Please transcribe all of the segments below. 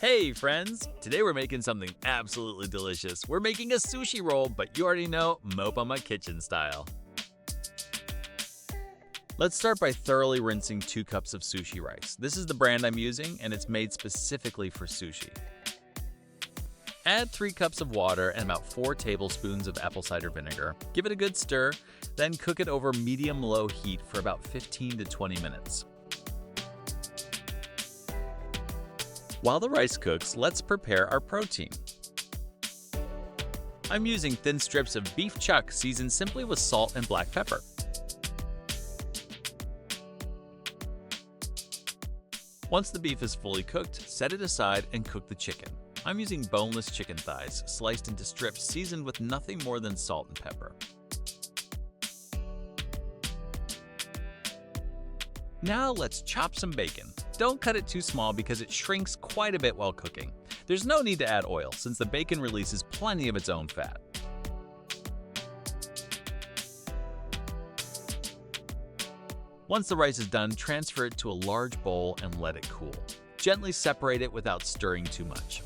Hey friends! Today we're making something absolutely delicious. We're making a sushi roll, but you already know, Mope on my kitchen style. Let's start by thoroughly rinsing 2 cups of sushi rice. This is the brand I'm using, and it's made specifically for sushi. Add 3 cups of water and about 4 tablespoons of apple cider vinegar. Give it a good stir, then cook it over medium-low heat for about 15 to 20 minutes. While the rice cooks, let's prepare our protein. I'm using thin strips of beef chuck seasoned simply with salt and black pepper. Once the beef is fully cooked, set it aside and cook the chicken. I'm using boneless chicken thighs, sliced into strips seasoned with nothing more than salt and pepper. Now let's chop some bacon. Don't cut it too small because it shrinks quite a bit while cooking. There's no need to add oil since the bacon releases plenty of its own fat. Once the rice is done, transfer it to a large bowl and let it cool. Gently separate it without stirring too much.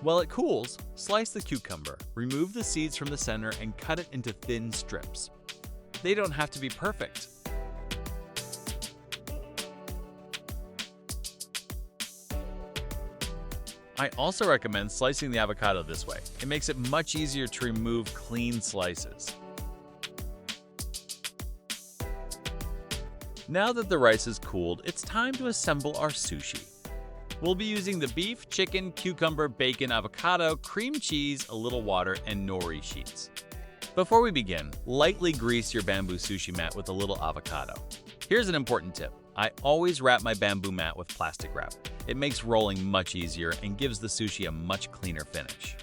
While it cools, slice the cucumber, remove the seeds from the center and cut it into thin strips. They don't have to be perfect. I also recommend slicing the avocado this way. It makes it much easier to remove clean slices. Now that the rice is cooled, it's time to assemble our sushi. We'll be using the beef, chicken, cucumber, bacon, avocado, cream cheese, a little water, and nori sheets. Before we begin, lightly grease your bamboo sushi mat with a little avocado. Here's an important tip. I always wrap my bamboo mat with plastic wrap. It makes rolling much easier and gives the sushi a much cleaner finish.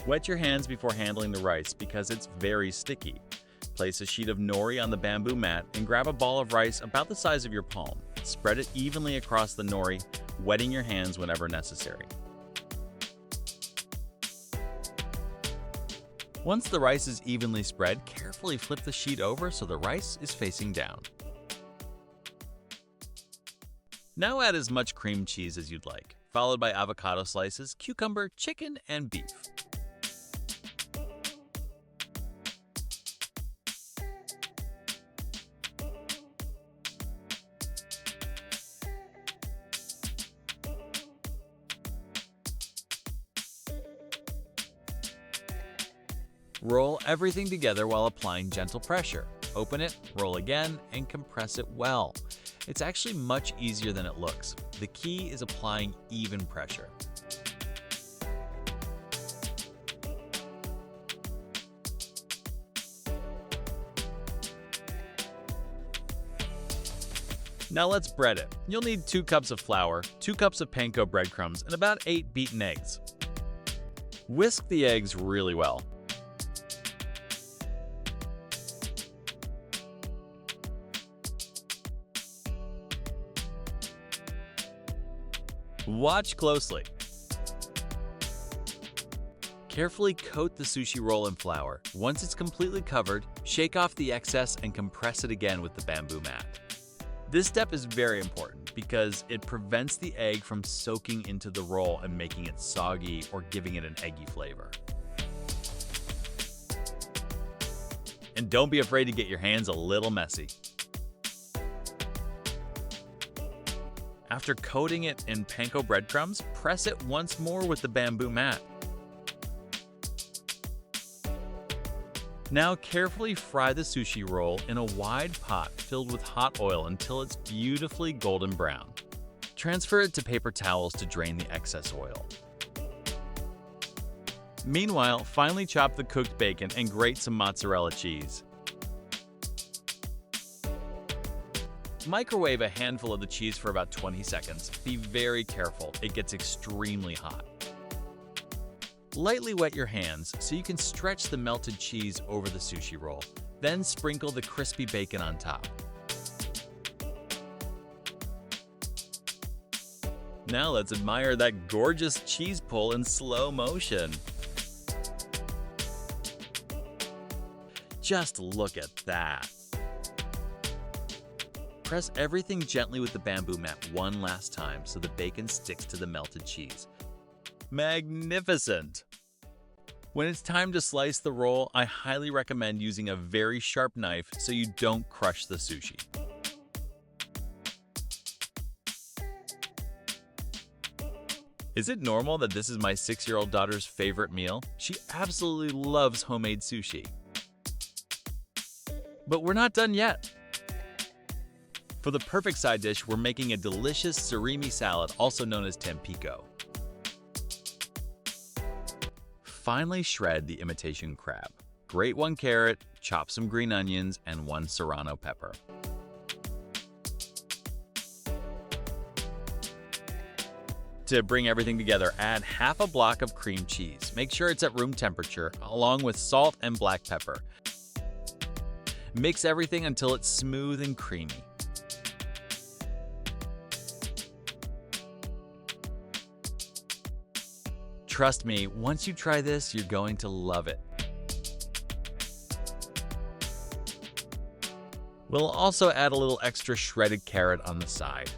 Wet your hands before handling the rice because it's very sticky. Place a sheet of nori on the bamboo mat and grab a ball of rice about the size of your palm. Spread it evenly across the nori, wetting your hands whenever necessary. Once the rice is evenly spread, carefully flip the sheet over so the rice is facing down. Now add as much cream cheese as you'd like, followed by avocado slices, cucumber, chicken, and beef. Roll everything together while applying gentle pressure. Open it, roll again, and compress it well. It's actually much easier than it looks. The key is applying even pressure. Now let's bread it. You'll need 2 cups of flour, 2 cups of panko breadcrumbs, and about 8 beaten eggs. Whisk the eggs really well. Watch closely. Carefully coat the sushi roll in flour. Once it's completely covered, shake off the excess and compress it again with the bamboo mat. This step is very important because it prevents the egg from soaking into the roll and making it soggy or giving it an eggy flavor. And don't be afraid to get your hands a little messy. After coating it in panko breadcrumbs, press it once more with the bamboo mat. Now carefully fry the sushi roll in a wide pot filled with hot oil until it's beautifully golden brown. Transfer it to paper towels to drain the excess oil. Meanwhile, finely chop the cooked bacon and grate some mozzarella cheese. Microwave a handful of the cheese for about 20 seconds. Be very careful, it gets extremely hot. Lightly wet your hands so you can stretch the melted cheese over the sushi roll. Then sprinkle the crispy bacon on top. Now let's admire that gorgeous cheese pull in slow motion. Just look at that. Press everything gently with the bamboo mat one last time so the bacon sticks to the melted cheese. Magnificent! When it's time to slice the roll, I highly recommend using a very sharp knife so you don't crush the sushi. Is it normal that this is my 6-year-old daughter's favorite meal? She absolutely loves homemade sushi. But we're not done yet. For the perfect side dish, we're making a delicious surimi salad, also known as tempiko. Finally shred the imitation crab. Grate 1 carrot, chop some green onions, and 1 serrano pepper. To bring everything together, add half a block of cream cheese. Make sure it's at room temperature, along with salt and black pepper. Mix everything until it's smooth and creamy. Trust me, once you try this, you're going to love it. We'll also add a little extra shredded carrot on the side.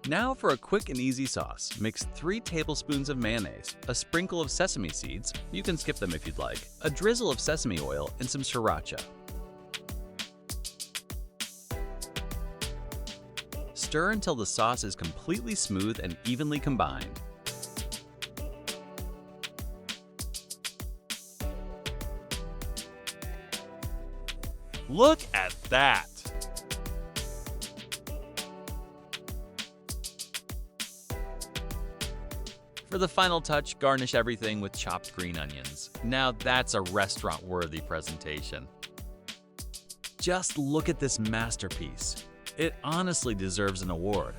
Now for a quick and easy sauce. Mix 3 tablespoons of mayonnaise, a sprinkle of sesame seeds, you can skip them if you'd like, a drizzle of sesame oil, and some sriracha. Stir until the sauce is completely smooth and evenly combined. Look at that! For the final touch, garnish everything with chopped green onions. Now that's a restaurant-worthy presentation. Just look at this masterpiece. It honestly deserves an award.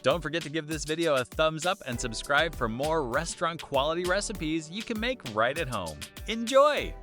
Don't forget to give this video a thumbs up and subscribe for more restaurant-quality recipes you can make right at home. Enjoy!